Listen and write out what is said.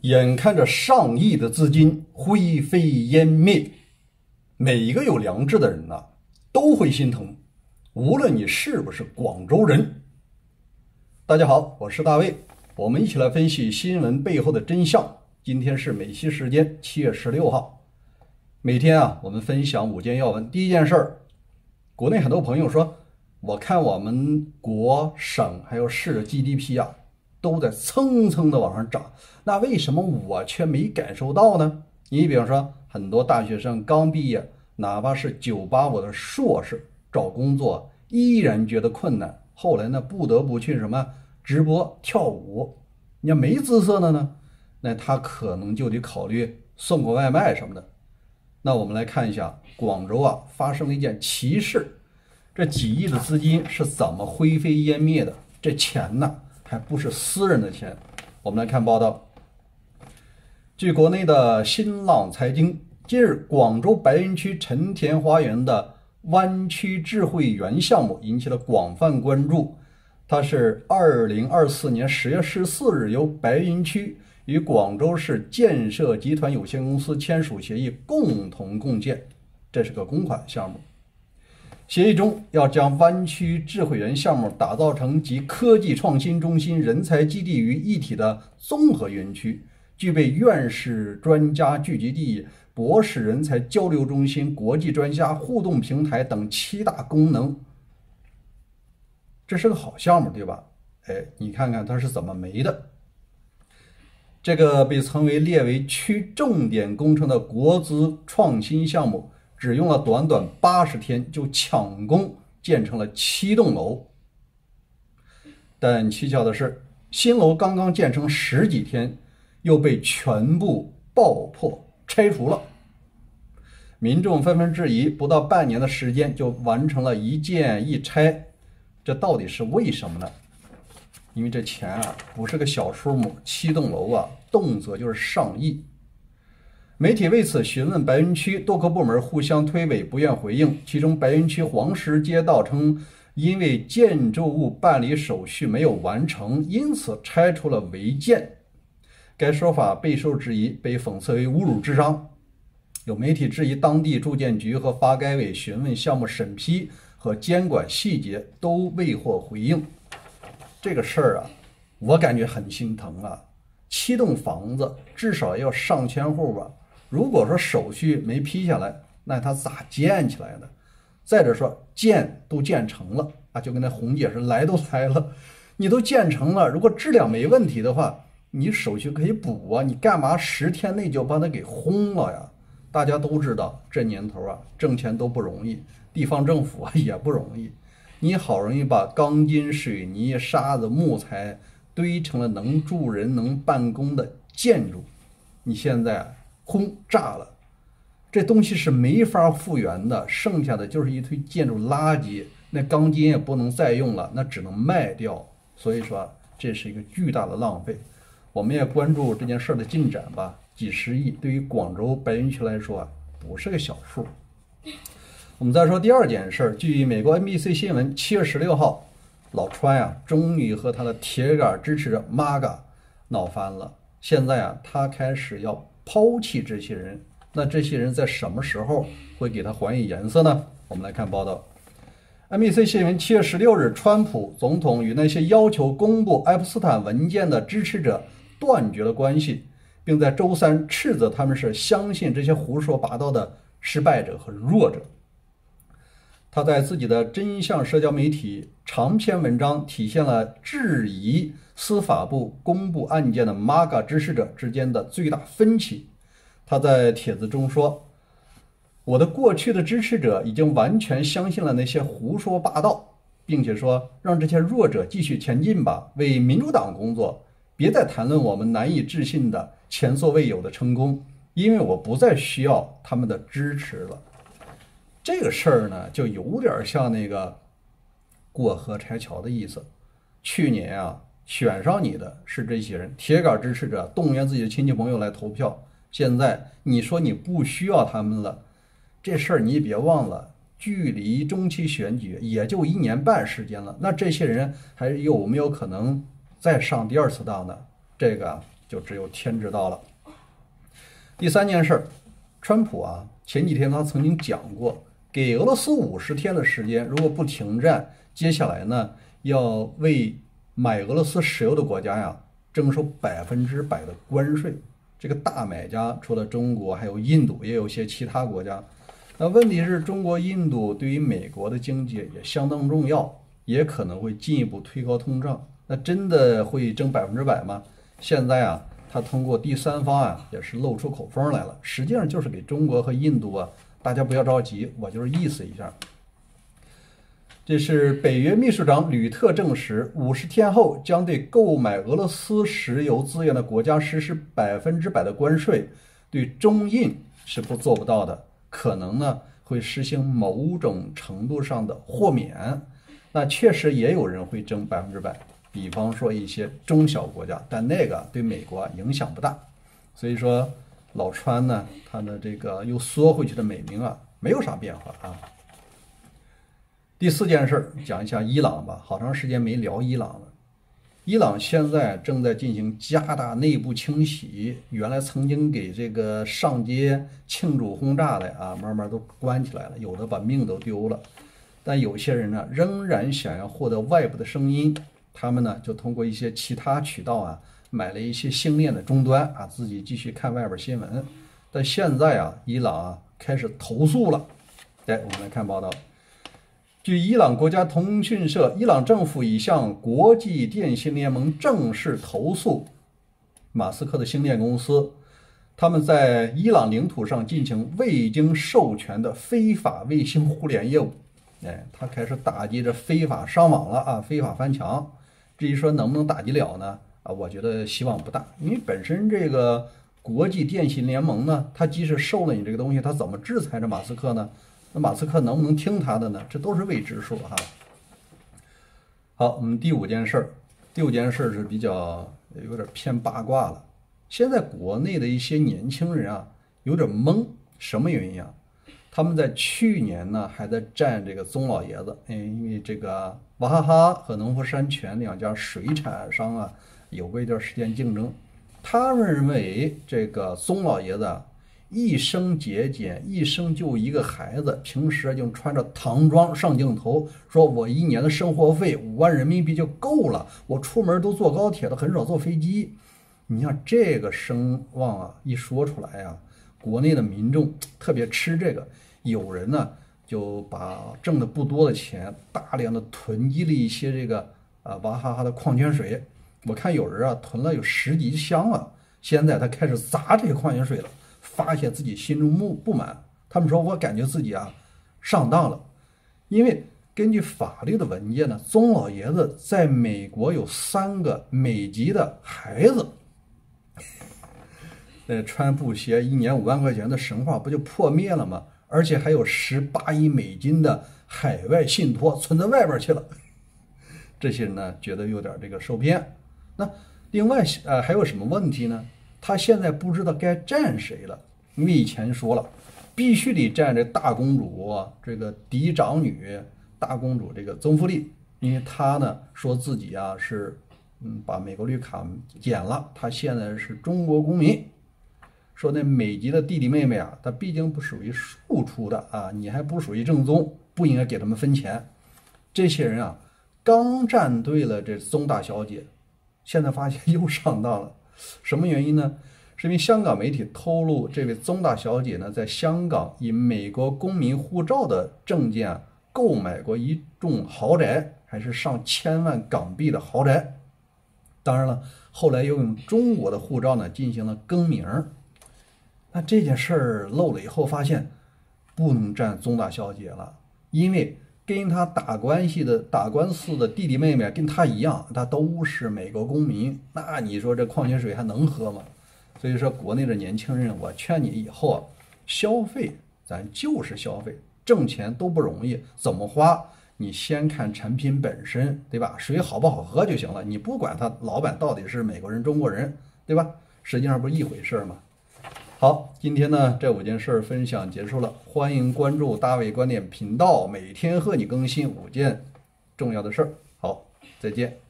眼看着上亿的资金灰飞烟灭，每一个有良知的人呐，都会心疼，无论你是不是广州人。大家好，我是大卫，我们一起来分析新闻背后的真相。今天是美西时间7月16号。每天我们分享5件要闻。第一件事儿，国内很多朋友说，我看我们国省还有市的 GDP 都在蹭蹭的往上涨，那为什么我却没感受到呢？你比方说，很多大学生刚毕业，哪怕是985的硕士，找工作依然觉得困难，后来呢不得不去直播跳舞。你要没姿色的呢，那他可能就得考虑送个外卖什么的。那我们来看一下广州发生了一件奇事，这几亿的资金是怎么灰飞烟灭的？这钱呢还不是私人的钱。我们来看报道。据国内的新浪财经，近日广州白云区陈田花园的湾区智慧园项目引起了广泛关注。它是2024年10月14日由白云区与广州市建设集团有限公司签署协议，共同共建，这是个公款项目。协议中要将湾区智慧园项目打造成集科技创新中心、人才基地于一体的综合园区，具备院士专家聚集地、博士人才交流中心、国际专家互动平台等7大功能。这是个好项目，对吧？你看看它是怎么没的。这个被称为列为区重点工程的国资创新项目，只用了短短80天就抢攻建成了7栋楼。但蹊跷的是，新楼刚刚建成10几天，又被全部爆破拆除了。民众纷纷质疑，不到半年的时间就完成了一建一拆，这到底是为什么呢？因为这钱不是个小数目，7栋楼动辄就是上亿。媒体为此询问白云区，多个部门互相推诿，不愿回应。其中白云区黄石街道称，因为建筑物办理手续没有完成，因此拆除了违建。该说法备受质疑，被讽刺为侮辱智商。有媒体质疑当地住建局和发改委询问项目审批和监管细节，都未获回应。这个事儿我感觉很心疼7栋房子至少要上千户吧，如果说手续没批下来，那它咋建起来的？再者说，建都建成了就跟那红姐是来都来了，你都建成了，如果质量没问题的话，你手续可以补你干嘛10天内就把它给轰了呀？大家都知道这年头挣钱都不容易，地方政府也不容易。你好容易把钢筋、水泥、沙子、木材堆成了能住人、能办公的建筑，你现在轰炸了，这东西是没法复原的，剩下的就是一堆建筑垃圾，那钢筋也不能再用了，那只能卖掉。所以说这是一个巨大的浪费。我们也关注这件事的进展吧，几十亿对于广州白云区来说不是个小数。我们再说第二件事，据美国 NBC 新闻7月16号，老川终于和他的铁杆支持者 MAGA 闹翻了。现在他开始要抛弃这些人，那这些人在什么时候会给他还以颜色呢？我们来看报道。NBC 新闻7月16日，川普总统与那些要求公布爱泼斯坦文件的支持者断绝了关系，并在周三斥责他们是相信这些胡说八道的失败者和弱者。他在自己的真相社交媒体长篇文章体现了质疑司法部公布案件的 MAGA 支持者之间的最大分歧。他在帖子中说，我的过去的支持者已经完全相信了那些胡说八道，并且说让这些弱者继续前进吧，为民主党工作，别再谈论我们难以置信的前所未有的成功，因为我不再需要他们的支持了。这个事儿呢，就有点像那个过河拆桥的意思。去年选上你的是这些人，铁杆支持者动员自己的亲戚朋友来投票，现在你说你不需要他们了，这事儿你也别忘了，距离中期选举也就1年半时间了，那这些人还有没有可能再上第2次当呢？这个就只有天知道了。第三件事，川普啊，前几天他曾经讲过，给俄罗斯50天的时间，如果不停战，接下来呢要为买俄罗斯石油的国家呀征收100%的关税。这个大买家除了中国，还有印度，也有些其他国家。那问题是中国、印度对于美国的经济也相当重要，也可能会进一步推高通胀。那真的会征100%吗？现在啊，他通过第三方啊，也是露出口风来了。实际上就是给中国和印度啊，大家不要着急，我就是意思一下。这是北约秘书长吕特证实，50天后将对购买俄罗斯石油资源的国家实施100%的关税，对中印是做不到的，可能呢会实行某种程度上的豁免。那确实也有人会征100%，比方说一些中小国家，但那个对美国影响不大。所以说老川呢，他的这个又缩回去的美名啊，没有啥变化啊。第四件事讲一下伊朗吧，好长时间没聊伊朗了。伊朗现在正在进行加大内部清洗，原来曾经给这个上街庆祝轰炸的啊，慢慢都关起来了，有的把命都丢了。但有些人呢，仍然想要获得外部的声音，他们呢就通过一些其他渠道啊，买了一些星链的终端啊，自己继续看外边新闻。但现在啊，伊朗啊开始投诉了。来，我们来看报道。据伊朗国家通讯社，伊朗政府已向国际电信联盟正式投诉马斯克的星链公司，他们在伊朗领土上进行未经授权的非法卫星互联业务。他开始打击着非法上网了啊，非法翻墙。至于说能不能打击了呢？啊，我觉得希望不大，因为本身这个国际电信联盟呢，他即使收了你这个东西，他怎么制裁着马斯克呢？那马斯克能不能听他的呢？这都是未知数哈。好，我们第五件事是比较有点偏八卦了。现在国内的一些年轻人啊，有点懵，什么原因啊？他们在去年呢还在站这个宗老爷子，因为这个娃哈哈和农夫山泉两家水产商啊有过一段时间竞争，他们认为这个宗老爷子啊，一生节俭，一生就一个孩子，平时就穿着唐装上镜头，说我1年的生活费5万人民币就够了，我出门都坐高铁的，很少坐飞机。你像这个声望啊，一说出来啊，国内的民众特别吃这个，有人呢就把挣的不多的钱，大量的囤积了一些这个娃哈哈的矿泉水。我看有人啊囤了有10几箱啊，现在他开始砸这些矿泉水了。发泄自己心中不满，他们说我感觉自己啊上当了，因为根据法律的文件呢，宗老爷子在美国有3个美籍的孩子，穿布鞋1年5万块钱的神话不就破灭了吗？而且还有18亿美金的海外信托存在外边去了，这些人呢觉得有点这个受骗。那另外还有什么问题呢？他现在不知道该站谁了，因为以前说了，必须得站这大公主，这个嫡长女大公主这个宗馥莉，因为她呢说自己啊是把美国绿卡剪了，她现在是中国公民。说那美籍的弟弟妹妹啊，他毕竟不属于庶出的啊，你还不属于正宗，不应该给他们分钱。这些人啊，刚站对了这宗大小姐，现在发现又上当了。什么原因呢？是因为香港媒体透露，这位宗大小姐呢，在香港以美国公民护照的证件购买过一栋豪宅，还是上千万港币的豪宅。当然了，后来又用中国的护照呢进行了更名。那这件事儿漏了以后，发现不能站宗大小姐了，因为跟他打官司的弟弟妹妹跟他一样，他都是美国公民，那你说这矿泉水还能喝吗？所以说国内的年轻人，我劝你以后啊，消费咱就是消费，挣钱都不容易，怎么花你先看产品本身，对吧？水好不好喝就行了，你不管他老板到底是美国人中国人，对吧？实际上不是一回事吗？好，今天呢这5件事分享结束了，欢迎关注大卫观点频道，每天和你更新5件重要的事儿。好，再见。